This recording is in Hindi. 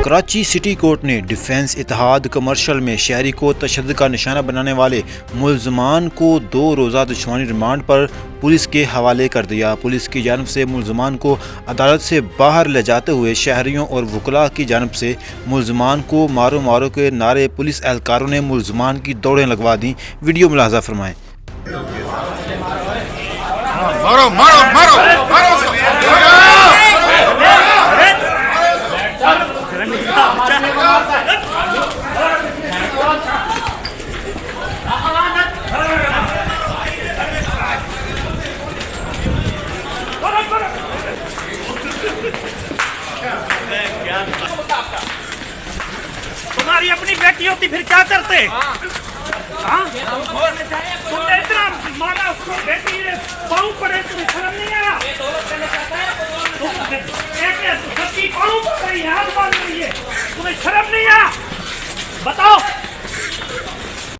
कराची सिटी कोर्ट ने डिफेंस इत्तेहाद कमर्शियल में शहरी को तशद्दुद का निशाना बनाने वाले मुल्ज़मान को 2 रोज़ा दुश्मनी रिमांड पर पुलिस के हवाले कर दिया। पुलिस की जानिब से मुल्ज़मान को अदालत से बाहर ले जाते हुए शहरियों और वकला की जानिब से मुल्ज़मान को मारो मारो के नारे पुलिस एहलकारों ने मुल्ज़मान की दौड़ें लगवा दी। वीडियो मुलाहजा फरमाएं। मारो मारो मारो मारो तुम्हारी अपनी बेटी होती फिर क्या करते? हाँ? तुमने इतना मारा उसको, बेटी ने पाँव पड़े, तुम्हें शर्म नहीं आया? सबकी पाँव पड़ रही है, हाथ बांध रही है, तुम्हें शर्म नहीं आया? बताओ